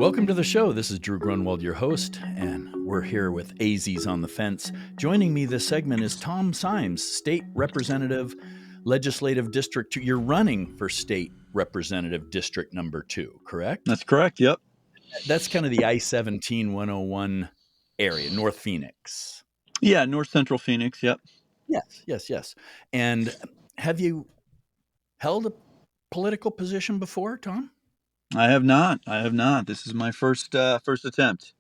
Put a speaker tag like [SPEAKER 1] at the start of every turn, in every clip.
[SPEAKER 1] Welcome to the show. This is Drew Grunwald, your host, and we're here with AZ's on the Fence. Joining me this segment is Tom Symes, State Representative, Legislative District 2. You're running for State Representative District number 2, correct?
[SPEAKER 2] That's correct. Yep.
[SPEAKER 1] That's kind of the I-17 101 area, North Phoenix.
[SPEAKER 2] Yeah, North Central Phoenix. Yep.
[SPEAKER 1] Yes. And have you held a political position before, Tom?
[SPEAKER 2] I have not. This is my first attempt.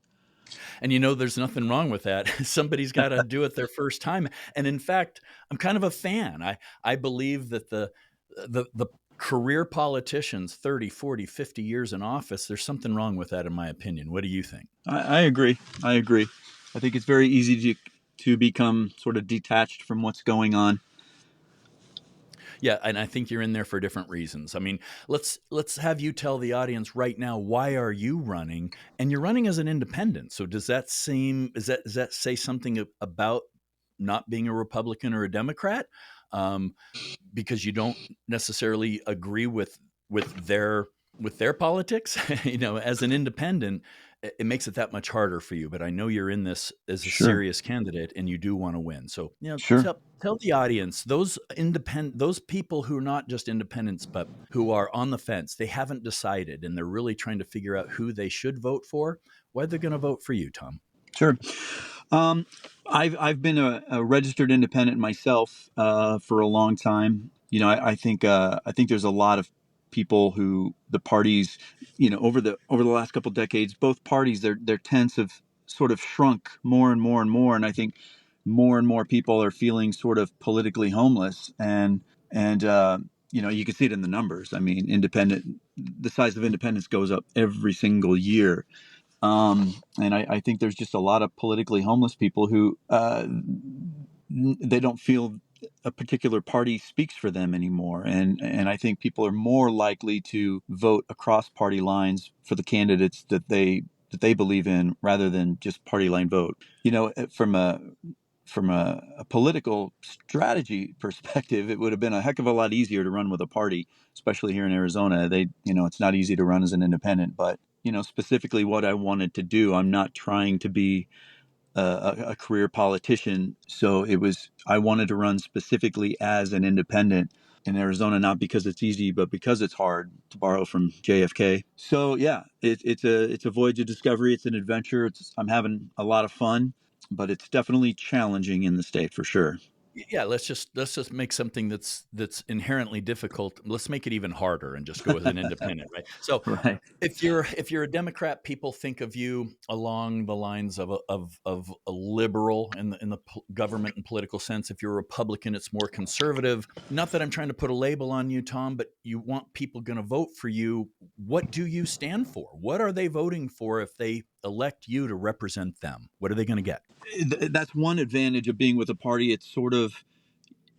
[SPEAKER 1] And there's nothing wrong with that. Somebody's got to do it their first time. And in fact, I'm kind of a fan. I believe that the career politicians, 30, 40, 50 years in office, there's something wrong with that, in my opinion. What do you think?
[SPEAKER 2] I agree. I think it's very easy to become sort of detached from what's going on.
[SPEAKER 1] Yeah, and I think you're in there for different reasons. I mean, let's have you tell the audience right now, why are you running? And you're running as an independent. So does that say something about not being a Republican or a Democrat? Because you don't necessarily agree with their politics? As an independent, it makes it that much harder for you. But I know you're in this as a serious candidate, and you do want to win. So
[SPEAKER 2] Sure.
[SPEAKER 1] tell the audience, those people who are not just independents, but who are on the fence. They haven't decided, and they're really trying to figure out who they should vote for. Why they're going to vote for you, Tom?
[SPEAKER 2] Sure. I've been a registered independent myself for a long time. I think there's a lot of people who the parties, over the last couple of decades, both parties their tents have sort of shrunk more and more and more, and I think more and more people are feeling sort of politically homeless, and you can see it in the numbers. I mean, the size of independence goes up every single year. And I think there's just a lot of politically homeless people who they don't feel a particular party speaks for them anymore. And I think people are more likely to vote across party lines for the candidates that they believe in, rather than just party line vote. From a political strategy perspective, it would have been a heck of a lot easier to run with a party, especially here in Arizona. It's not easy to run as an independent, but specifically what I wanted to do, I'm not trying to be a career politician. So I wanted to run specifically as an independent in Arizona, not because it's easy, but because it's hard, to borrow from JFK. So yeah, it's a voyage of discovery. It's an adventure. I'm having a lot of fun, but it's definitely challenging in the state for sure.
[SPEAKER 1] Yeah, let's just make something that's inherently difficult. Let's make it even harder and just go as an independent, right? So,
[SPEAKER 2] Right.
[SPEAKER 1] if you're a Democrat, people think of you along the lines of a liberal in the government and political sense. If you're a Republican, it's more conservative. Not that I'm trying to put a label on you, Tom, but you want people going to vote for you. What do you stand for? What are they voting for if they elect you to represent them? What are they going to get?
[SPEAKER 2] That's one advantage of being with a party. It's sort of,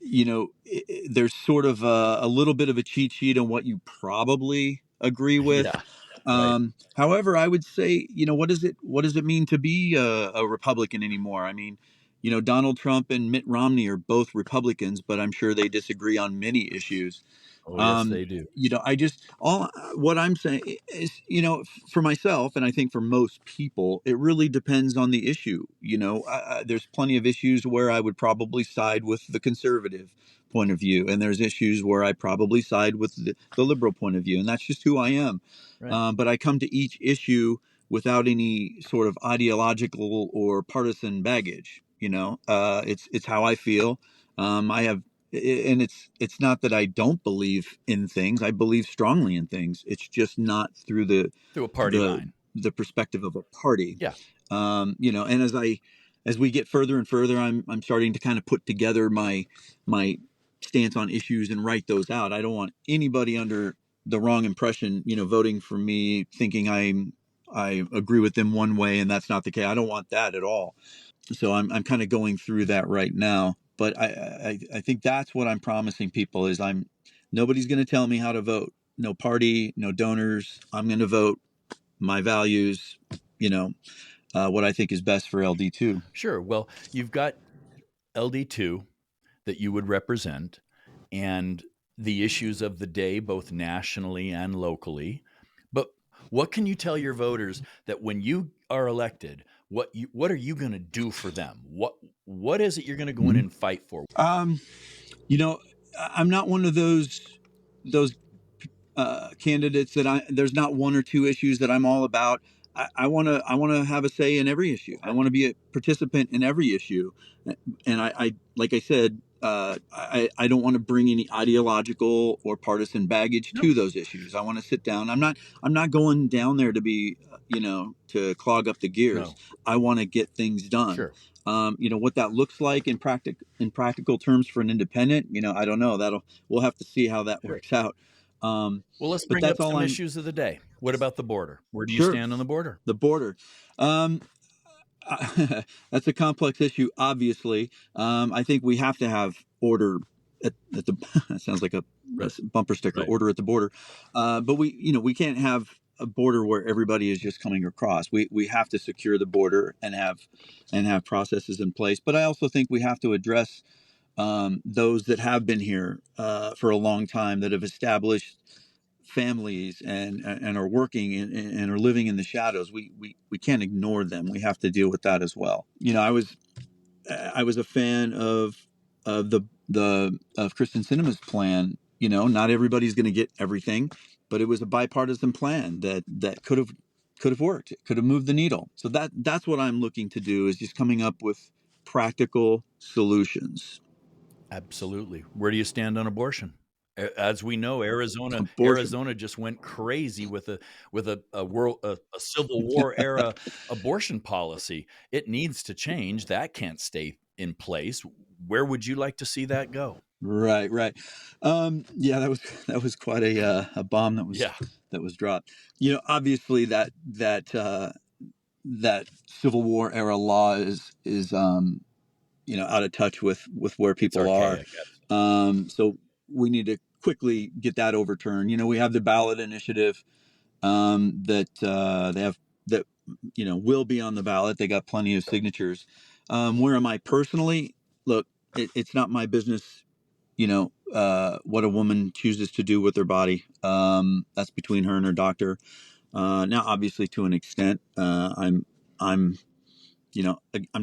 [SPEAKER 2] there's sort of a little bit of a cheat sheet on what you probably agree with.
[SPEAKER 1] Yeah, right.
[SPEAKER 2] However, I would say, what does it mean to be a Republican anymore? I mean, Donald Trump and Mitt Romney are both Republicans, but I'm sure they disagree on many issues.
[SPEAKER 1] Oh, yes, they do.
[SPEAKER 2] All what I'm saying is, for myself, and I think for most people, it really depends on the issue. There's plenty of issues where I would probably side with the conservative point of view, and there's issues where I probably side with the liberal point of view, and that's just who I am.
[SPEAKER 1] Right.
[SPEAKER 2] But I come to each issue without any sort of ideological or partisan baggage. It's how I feel. I have and it's not that I don't believe in things. I believe strongly in things. It's just not through
[SPEAKER 1] Through a party line.
[SPEAKER 2] the perspective of a party.
[SPEAKER 1] Yeah.
[SPEAKER 2] And as we get further and further, I'm starting to kind of put together my stance on issues and write those out. I don't want anybody under the wrong impression, voting for me thinking I agree with them one way and that's not the case. I don't want that at all. So I'm kind of going through that right now. But I think that's what I'm promising people is nobody's going to tell me how to vote. No party, no donors. I'm going to vote my values, what I think is best for LD2.
[SPEAKER 1] Sure. Well, you've got LD2 that you would represent, and the issues of the day, both nationally and locally. But What can you tell your voters that when you are elected, what are you going to do for them? What is it you're going to go in
[SPEAKER 2] Mhm.
[SPEAKER 1] and fight for?
[SPEAKER 2] Um, you know, I'm not one of those candidates that there's not one or two issues that I'm all about. I want to have a say in every issue. I
[SPEAKER 1] Okay.
[SPEAKER 2] want to be a participant in every issue, and I like I said, I don't want to bring any ideological or partisan baggage
[SPEAKER 1] No.
[SPEAKER 2] to those issues. I want to sit down. I'm not going down there to be to clog up the gears.
[SPEAKER 1] No.
[SPEAKER 2] I want to get things done.
[SPEAKER 1] Sure.
[SPEAKER 2] What that looks like in practical terms for an independent, I don't know. We'll have to see how that
[SPEAKER 1] Sure.
[SPEAKER 2] works out.
[SPEAKER 1] Well, let's
[SPEAKER 2] But
[SPEAKER 1] bring up
[SPEAKER 2] that's all
[SPEAKER 1] some
[SPEAKER 2] I'm
[SPEAKER 1] issues of the day. What about the border? Where do you
[SPEAKER 2] sure.
[SPEAKER 1] stand on the border?
[SPEAKER 2] The border. Um, that's a complex issue, obviously. I think we have to have order at the. That sounds like a
[SPEAKER 1] Right.
[SPEAKER 2] bumper sticker.
[SPEAKER 1] Right.
[SPEAKER 2] Order at the border, but we can't have a border where everybody is just coming across. We have to secure the border and have processes in place. But I also think we have to address those that have been here for a long time, that have established families and are working and are living in the shadows. We can't ignore them. We have to deal with that as well. I was a fan of the of Kristen Sinema's plan. Not everybody's going to get everything, but it was a bipartisan plan that could have worked. It could have moved the needle. So that's what I'm looking to do, is just coming up with practical solutions.
[SPEAKER 1] Absolutely. Where do you stand on abortion? As we know,
[SPEAKER 2] Abortion.
[SPEAKER 1] Arizona just went crazy with a Civil War era abortion policy. It needs to change. That can't stay in place. Where would you like to see that go?
[SPEAKER 2] Right, right. Yeah, that was quite a bomb that was
[SPEAKER 1] Yeah,
[SPEAKER 2] that was dropped. Obviously that Civil War era law is out of touch with where
[SPEAKER 1] it's
[SPEAKER 2] people are.
[SPEAKER 1] archaic.
[SPEAKER 2] So we need to quickly get that overturned. We have the ballot initiative that they have that will be on the ballot. They got plenty of signatures. Where am I personally? Look, it's not my business. What a woman chooses to do with her body. That's between her and her doctor. Now, obviously, to an extent, I'm I'm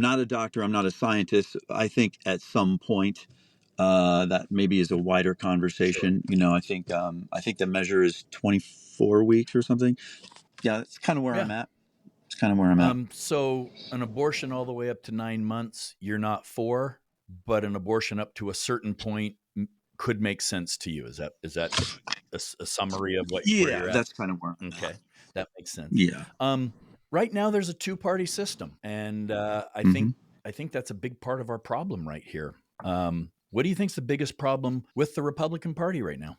[SPEAKER 2] not a doctor. I'm not a scientist. I think at some point that maybe is a wider
[SPEAKER 1] Sure.
[SPEAKER 2] conversation. I think the measure is 24 weeks or something. Yeah, that's kind of where
[SPEAKER 1] Yeah.
[SPEAKER 2] I'm at. It's kind of where I'm at.
[SPEAKER 1] So an abortion all the way up to 9 months, you're not for, but an abortion up to a certain point could make sense to you. Is that a summary of where
[SPEAKER 2] Yeah,
[SPEAKER 1] you're at?
[SPEAKER 2] that's kind of where I'm at.
[SPEAKER 1] Okay, that makes sense.
[SPEAKER 2] Yeah.
[SPEAKER 1] Um, right now, there's a two-party system, and I
[SPEAKER 2] hmm
[SPEAKER 1] think that's a big part of our problem right here. What do you think's the biggest problem with the Republican Party right now?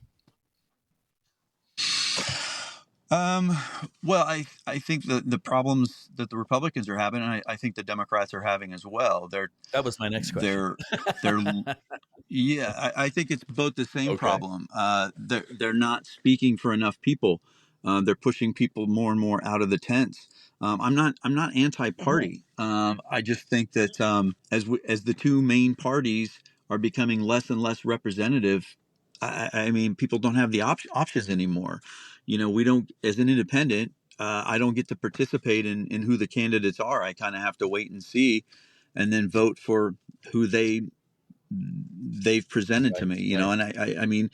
[SPEAKER 2] Um, well, I think the problems that the Republicans are having, and I think the Democrats are having as well.
[SPEAKER 1] That was my next question.
[SPEAKER 2] They're they're Yeah, I think it's both the same
[SPEAKER 1] Okay.
[SPEAKER 2] problem. They're not speaking for enough people. They're pushing people more and more out of the tents. I'm not
[SPEAKER 1] Oh,
[SPEAKER 2] anti-party. I just think that as the two main parties are becoming less and less representative, I mean, people don't have the options anymore. We don't, as an independent. I don't get to participate in who the candidates are. I kind of have to wait and see, and then vote for who they've presented to
[SPEAKER 1] right,
[SPEAKER 2] me.
[SPEAKER 1] right.
[SPEAKER 2] And I mean,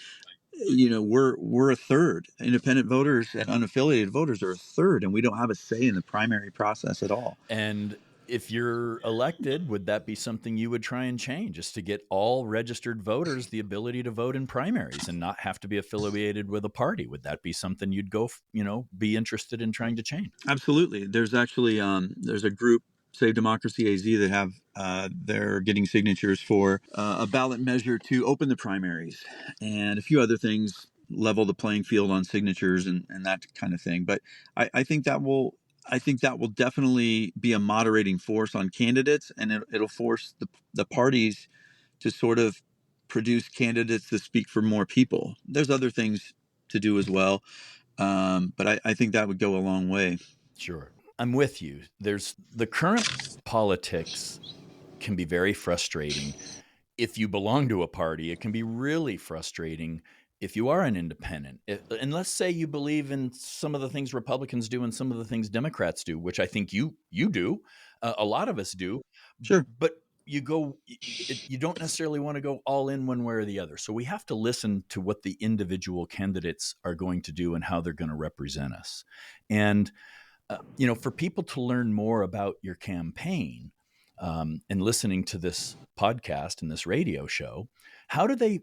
[SPEAKER 2] we're a third. Independent voters and unaffiliated voters are a third, and we don't have a say in the primary process at all.
[SPEAKER 1] And if you're elected, would that be something you would try and change, is to get all registered voters the ability to vote in primaries and not have to be affiliated with a party? Would that be something you'd be interested in trying to change?
[SPEAKER 2] Absolutely. There's a group, Save Democracy AZ, that have they're getting signatures for a ballot measure to open the primaries and a few other things, level the playing field on signatures and that kind of thing. But I think that will definitely be a moderating force on candidates, and it'll force the parties to sort of produce candidates that speak for more people. There's other things to do as well, but I think that would go a long way.
[SPEAKER 1] Sure. I'm with you. There's the current politics can be very frustrating. If you belong to a party, it can be really frustrating if you are an independent, and let's say you believe in some of the things Republicans do and some of the things Democrats do, which I think you do, a lot of us do,
[SPEAKER 2] Sure.
[SPEAKER 1] but you don't necessarily want to go all in one way or the other. So we have to listen to what the individual candidates are going to do and how they're going to represent us. And for people to learn more about your campaign, and listening to this podcast and this radio show, how do they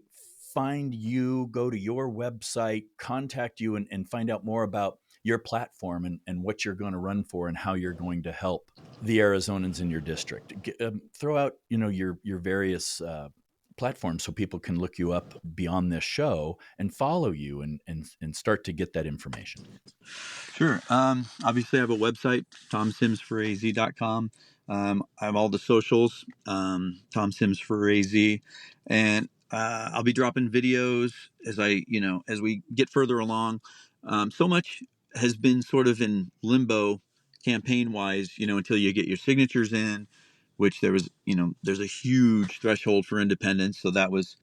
[SPEAKER 1] find you, go to your website, contact you, and find out more about your platform and what you're going to run for and how you're going to help the Arizonans in your district? Throw out, your various platforms so people can look you up beyond this show and follow you and start to get that information.
[SPEAKER 2] Sure. Obviously, I have a website, tomsimsforaz.com. I have all the socials, Tom Sims for AZ, and I'll be dropping videos as we get further along. So much has been sort of in limbo campaign wise, until you get your signatures in, which there's a huge threshold for independence. So that was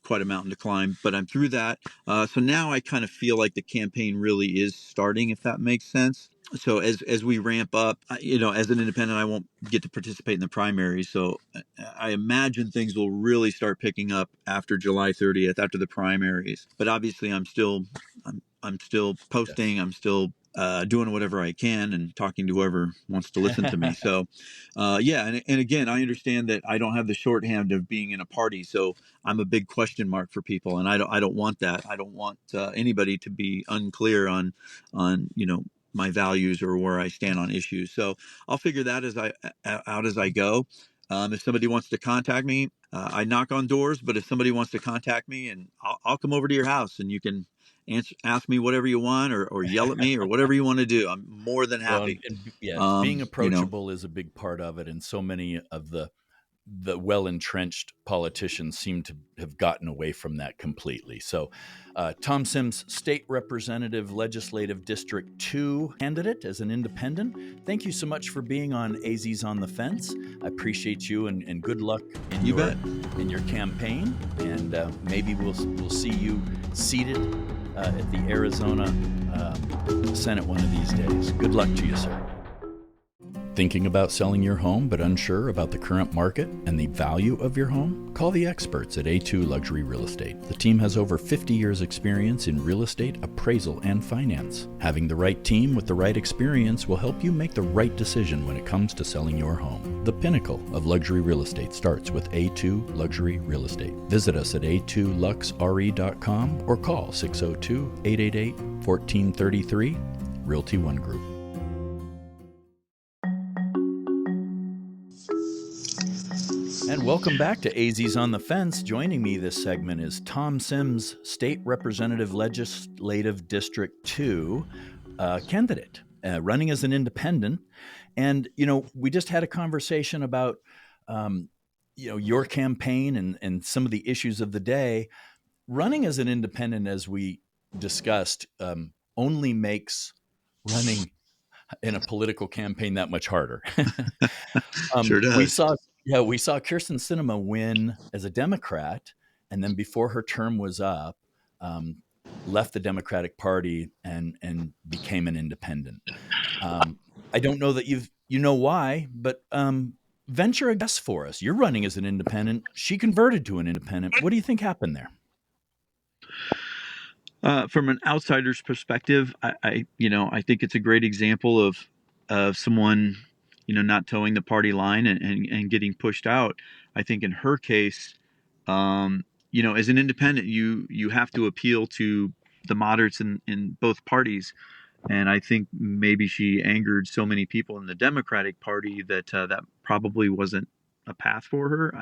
[SPEAKER 2] quite a mountain to climb, but I'm through that. So now I kind of feel like the campaign really is starting, if that makes sense. So as we ramp up, as an independent, I won't get to participate in the primary. So I imagine things will really start picking up after July 30th, after the primaries. But obviously, I'm still
[SPEAKER 1] Yes.
[SPEAKER 2] posting. I'm still doing whatever I can and talking to whoever wants to listen to me. So, yeah, and again, I understand that I don't have the shorthand of being in a party, so I'm a big question mark for people, and I don't want that. I don't want anybody to be unclear on my values or where I stand on issues. So I'll figure that out as I go. If somebody wants to contact me, I knock on doors, but if somebody wants to contact me, and I'll come over to your house, and you can ask me whatever you want, or yell at me, or whatever you want to do. I'm more than
[SPEAKER 1] Well,
[SPEAKER 2] happy.
[SPEAKER 1] yes, being
[SPEAKER 2] You know,
[SPEAKER 1] approachable is a big part of it, and so many of the well entrenched politicians seem to have gotten away from that completely. So, Tom Sims, State Representative, Legislative District 2 candidate as an independent, thank you so much for being on AZ's on the Fence. I appreciate you, and good luck in
[SPEAKER 2] you bet.
[SPEAKER 1] your campaign. And maybe we'll see you seated at the Arizona Senate one of these days. Good luck to you, sir. Thinking about selling your home but unsure about the current market and the value of your home? Call the experts at A2 Luxury Real Estate. The team has over 50 years' experience in real estate appraisal and finance. Having the right team with the right experience will help you make the right decision when it comes to selling your home. The pinnacle of luxury real estate starts with A2 Luxury Real Estate. Visit us at a2luxre.com or call 602-888-1433, Realty One Group. And welcome back to AZ's on the Fence. Joining me this segment is Tom Sims, State Representative, Legislative District 2 candidate, running as an independent. And, we just had a conversation about, your campaign and some of the issues of the day. Running as an independent, as we discussed, only makes running in a political campaign that much harder.
[SPEAKER 2] Sure
[SPEAKER 1] We
[SPEAKER 2] does.
[SPEAKER 1] saw, yeah, we saw Kirsten Sinema win as a Democrat, and then before her term was up, um, left the Democratic Party and became an independent. I don't know that you know why, but venture a guess for us. You're running as an independent. She converted to an independent. What do you think happened there?
[SPEAKER 2] From an outsider's perspective, I think it's a great example of someone, not towing the party line and getting pushed out. I think in her case, as an independent, you have to appeal to the moderates in both parties. And I think maybe she angered so many people in the Democratic Party that that probably wasn't a path for her.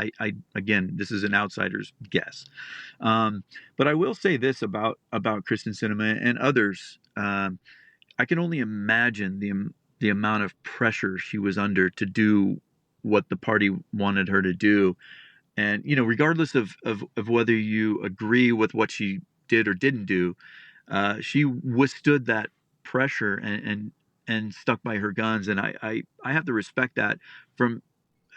[SPEAKER 2] Again, this is an outsider's guess. But I will say this about Kristen Sinema and others. I can only imagine the amount of pressure she was under to do what the party wanted her to do. And regardless of whether you agree with what she did or didn't do, she withstood that pressure and stuck by her guns. And I have to respect that. From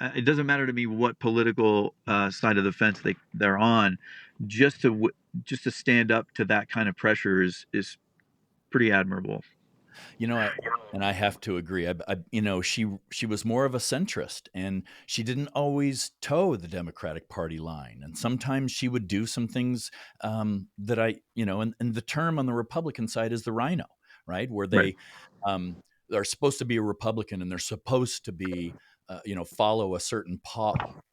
[SPEAKER 2] It doesn't matter to me what political side of the fence they're on, just just to stand up to that kind of pressure is pretty admirable.
[SPEAKER 1] You know, I have to agree. She was more of a centrist, and she didn't always toe the Democratic Party line. And sometimes she would do some things that and the term on the Republican side is the rhino, right? Where
[SPEAKER 2] Right.
[SPEAKER 1] they are supposed to be a Republican and they're supposed to be, follow a certain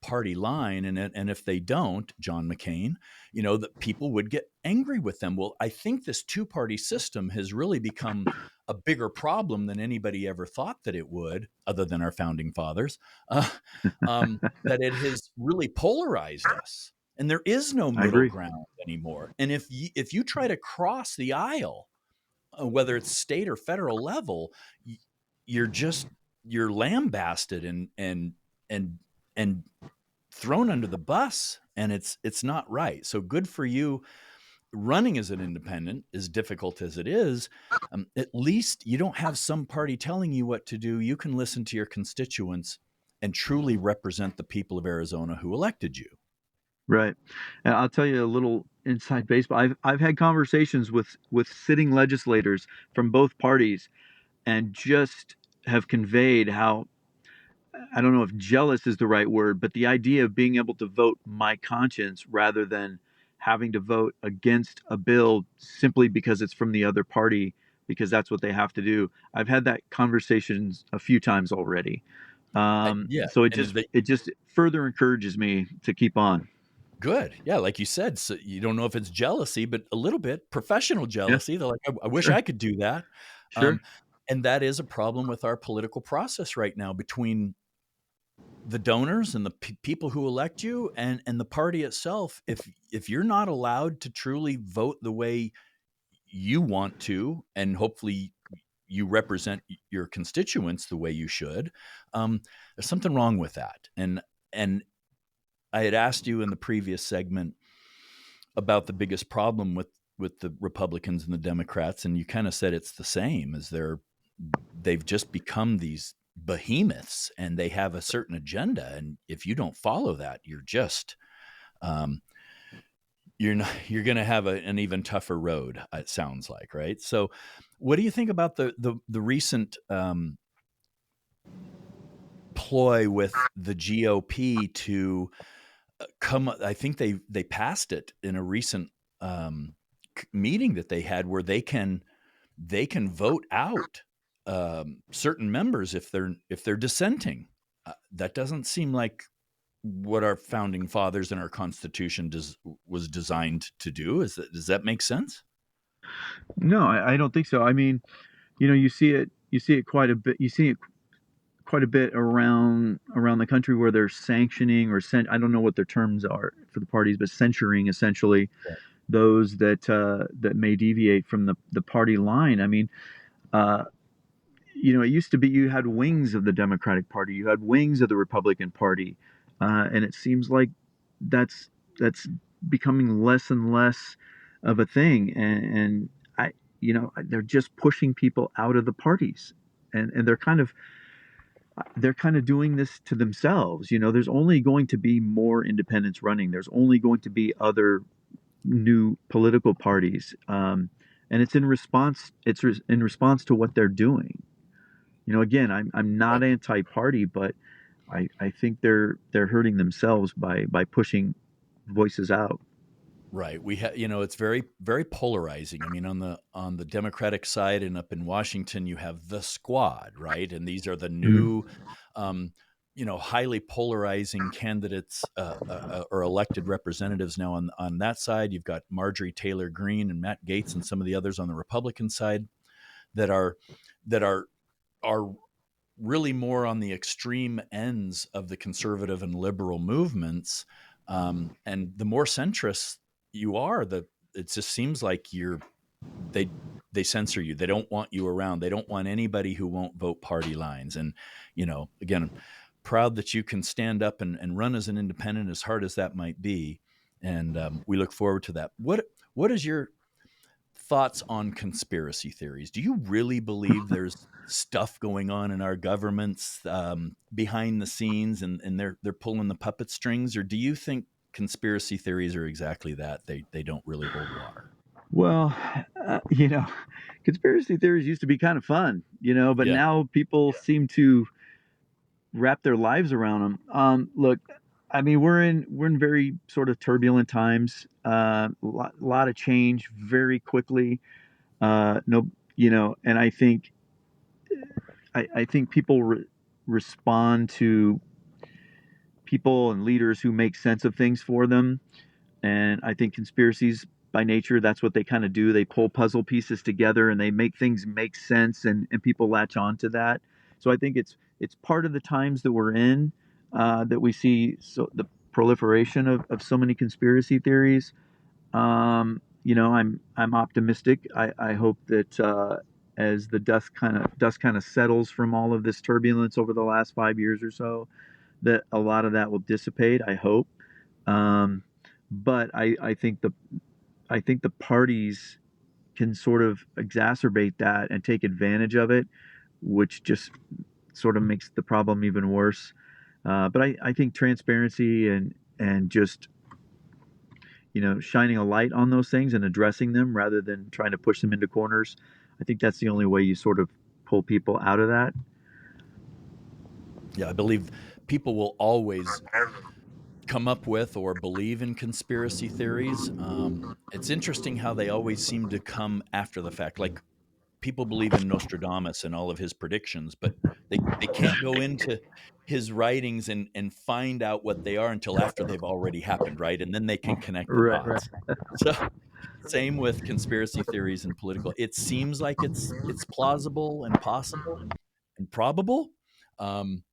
[SPEAKER 1] party line, and if they don't, John McCain, that people would get angry with them. Well, I think this two-party system has really become a bigger problem than anybody ever thought that it would, other than our founding fathers. Uh, that it has really polarized us, and there is no
[SPEAKER 2] I
[SPEAKER 1] middle
[SPEAKER 2] agree.
[SPEAKER 1] ground anymore. And if you try to cross the aisle, whether it's state or federal level, you're just you're lambasted and and thrown under the bus, and it's not right. So good for you running as an independent, as difficult as it is. At least you don't have some party telling you what to do. You can listen to your constituents and truly represent the people of Arizona who elected you.
[SPEAKER 2] Right. And I'll tell you a little inside baseball. I've had conversations with sitting legislators from both parties and just have conveyed how, I don't know if jealous is the right word, but the idea of being able to vote my conscience rather than having to vote against a bill simply because it's from the other party because that's what they have to do. I've had that conversations a few times already.
[SPEAKER 1] Yeah,
[SPEAKER 2] So
[SPEAKER 1] and
[SPEAKER 2] it just further encourages me to keep on.
[SPEAKER 1] good. Yeah, like you said, so you don't know if it's jealousy, but a little bit professional
[SPEAKER 2] Yeah,
[SPEAKER 1] jealousy. They're like, I wish
[SPEAKER 2] sure,
[SPEAKER 1] I could do that.
[SPEAKER 2] sure.
[SPEAKER 1] Um, and that is a problem with our political process right now between the donors and the people who elect you and the party itself. If you're not allowed to truly vote the way you want to, and hopefully you represent your constituents the way you should, there's something wrong with that. And I had asked you in the previous segment about the biggest problem with the Republicans and the Democrats, and you kind of said it's the same as they've just become these behemoths and they have a certain agenda, and if you don't follow that, um, you're going to have an even tougher road. It sounds like, right? So, what do you think about the recent ploy with the GOP to come? I think they passed it in a recent um, meeting that they had, where they can vote out certain members if they're dissenting. That doesn't seem like what our founding fathers and our Constitution was designed to do. Does that make sense?
[SPEAKER 2] No, I don't think so. I mean, you see it quite a bit. You see it quite a bit around the country where they're sanctioning or I don't know what their terms are for the parties, but censuring essentially
[SPEAKER 1] Right.
[SPEAKER 2] those that may deviate from the party line. I mean, uh, it used to be you had wings of the Democratic Party, you had wings of the Republican Party, and it seems like that's becoming less and less of a thing. And they're just pushing people out of the parties, and they're kind of doing this to themselves. There's only going to be more independents running. There's only going to be other new political parties, and it's in response. In response to what they're doing. Again, I'm not
[SPEAKER 1] Right.
[SPEAKER 2] anti-party, but I think they're hurting themselves by pushing voices out.
[SPEAKER 1] Right. It's very, very polarizing. I mean, on the Democratic side and up in Washington, you have the squad, right? And these are the
[SPEAKER 2] Hmm.
[SPEAKER 1] new, um, highly polarizing candidates or elected representatives. Now, on that side, you've got Marjorie Taylor Greene and Matt Gaetz and some of the others on the Republican side that are really more on the extreme ends of the conservative and liberal movements. And the more centrist you are, it just seems like they they censor you. They don't want you around. They don't want anybody who won't vote party lines. And again, proud that you can stand up and run as an independent, as hard as that might be. And we look forward to that. What is your thoughts on conspiracy theories? Do you really believe there's stuff going on in our governments behind the scenes, and they're pulling the puppet strings, or do you think conspiracy theories are exactly that. They don't really hold water.
[SPEAKER 2] Well, you know, conspiracy theories used to be kind of fun, but
[SPEAKER 1] Yeah.
[SPEAKER 2] now people seem to wrap their lives around them. Look, I mean, we're in very sort of turbulent times. Lot of change very quickly. No, and I think people respond to people and leaders who make sense of things for them. And I think conspiracies by nature, that's what they kind of do. They pull puzzle pieces together and they make things make sense, and people latch on to that. So I think it's part of the times that we're in, that we see the proliferation of so many conspiracy theories. I'm optimistic. I hope that, as the dust kind of settles from all of this turbulence over the last 5 years or so, that a lot of that will dissipate. I hope. Um, but I think the parties can sort of exacerbate that and take advantage of it, which just sort of makes the problem even worse. But I think transparency and just shining a light on those things and addressing them rather than trying to push them into corners. I think that's the only way you sort of pull people out of that.
[SPEAKER 1] Yeah, I believe people will always come up with or believe in conspiracy theories. It's interesting how they always seem to come after the fact. Like people believe in Nostradamus and all of his predictions, but they can't go into his writings and find out what they are until after they've already happened, right? And then they can connect the
[SPEAKER 2] Right, right.
[SPEAKER 1] dots. So same with conspiracy theories and political. It seems like it's plausible and possible and probable. Um,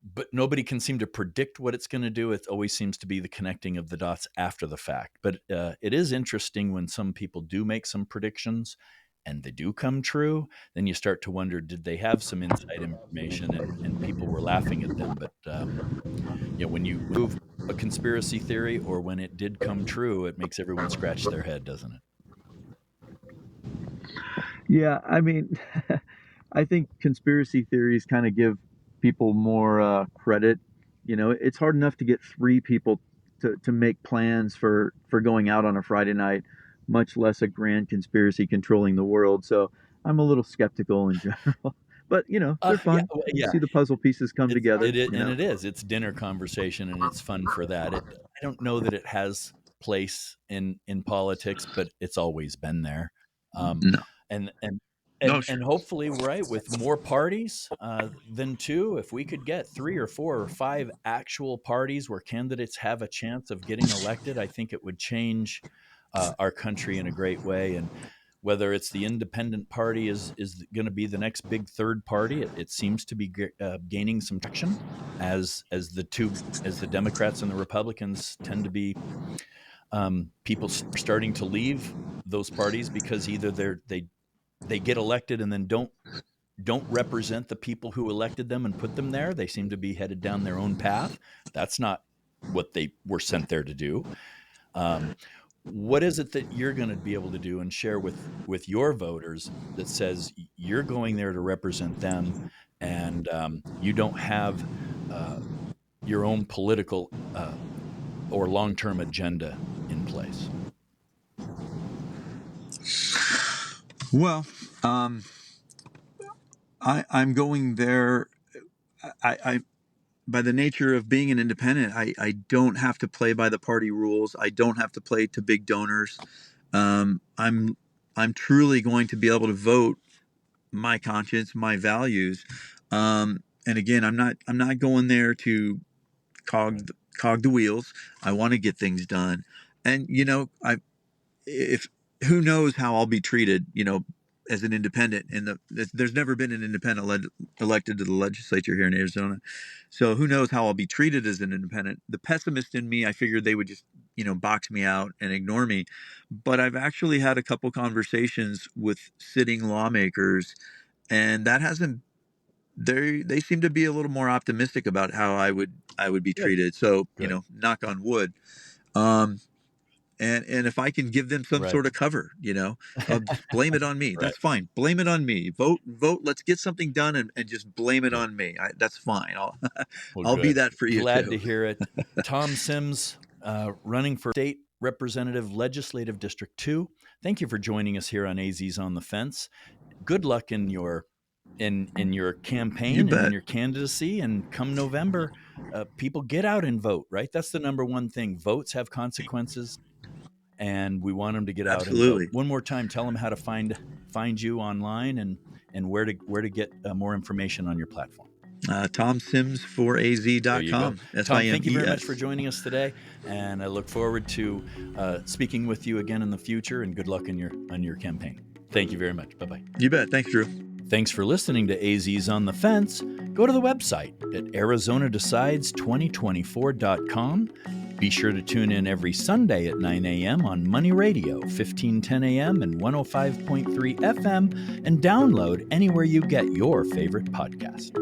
[SPEAKER 1] but nobody can seem to predict what it's going to do. It always seems to be the connecting of the dots after the fact. But it is interesting when some people do make some predictions and they do come true. Then you start to wonder, did they have some inside information and people were laughing at them? But when you prove a conspiracy theory or when it did come true, it makes everyone scratch their head, doesn't it?
[SPEAKER 2] Yeah, I mean, I think conspiracy theories kind of give people more credit. It's hard enough to get three people to make plans for going out on a Friday night, much less a grand conspiracy controlling the world. So I'm a little skeptical in general. But they're
[SPEAKER 1] Yeah,
[SPEAKER 2] fun. You
[SPEAKER 1] yeah.
[SPEAKER 2] see the puzzle pieces come
[SPEAKER 1] It's
[SPEAKER 2] together.
[SPEAKER 1] and it is. It's dinner conversation, and it's fun for that. I don't know that it has place in politics, but it's always been there. Um,
[SPEAKER 2] No,
[SPEAKER 1] and and
[SPEAKER 2] no,
[SPEAKER 1] and hopefully, right, with more parties than two, if we could get three or four or five actual parties where candidates have a chance of getting elected, I think it would change our country in a great way. And whether it's the independent party is going to be the next big third party, it seems to be gaining some traction as the Democrats and the Republicans tend to be people are starting to leave those parties because either they get elected and then don't represent the people who elected them and put them there. They seem to be headed down their own path. That's not what they were sent there to do. Um, what is it that you're going to be able to do and share with your voters that says you're going there to represent them, and you don't have uh, your own political or long-term agenda in place?
[SPEAKER 2] well, um, I'm going there. I by the nature of being an independent, I don't have to play by the party rules. I don't have to play to big donors. I'm truly going to be able to vote my conscience, my values. And again, I'm not going there to cog the wheels. I want to get things done. And I if who knows how I'll be treated, as an independent. There's never been an independent elected to the legislature here in Arizona, so who knows how I'll be treated as an independent. The pessimist in me, I figured they would just box me out and ignore me, but I've actually had a couple conversations with sitting lawmakers, and that hasn't. They seem to be a little more optimistic about how I would be
[SPEAKER 1] Good,
[SPEAKER 2] treated. So
[SPEAKER 1] good,
[SPEAKER 2] knock on wood. Um, and if I can give them some
[SPEAKER 1] right,
[SPEAKER 2] sort of cover, just blame it on me.
[SPEAKER 1] right.
[SPEAKER 2] That's fine. Blame it on me. Vote. Let's get something done, and just blame it
[SPEAKER 1] Good.
[SPEAKER 2] on me. That's fine. I'll
[SPEAKER 1] Well,
[SPEAKER 2] I'll be
[SPEAKER 1] good.
[SPEAKER 2] that for you
[SPEAKER 1] Glad
[SPEAKER 2] too.
[SPEAKER 1] to hear it. Tom Sims, running for State Representative Legislative District 2. Thank you for joining us here on AZ's On the Fence. Good luck in your
[SPEAKER 2] You
[SPEAKER 1] campaign and in
[SPEAKER 2] bet.
[SPEAKER 1] your candidacy. And come November, people get out and vote, right? That's the number one thing. Votes have consequences, and we want them to get out and vote.
[SPEAKER 2] Absolutely.
[SPEAKER 1] One more time, tell them how to find you online and where to get more information on your platform. There you go.
[SPEAKER 2] TomSimsForAZ.com.
[SPEAKER 1] Tom, thank you very much for
[SPEAKER 2] SIMES.
[SPEAKER 1] joining us today, and I look forward to speaking with you again in the future, and good luck on your campaign. Thank you very much. Bye-bye.
[SPEAKER 2] You bet. Thanks, Drew.
[SPEAKER 1] Thanks for listening to AZ's On the Fence. Go to the website at ArizonaDecides2024.com. Be sure to tune in every Sunday at 9 a.m. on Money Radio, 1510 a.m. and 105.3 FM, and download anywhere you get your favorite podcast.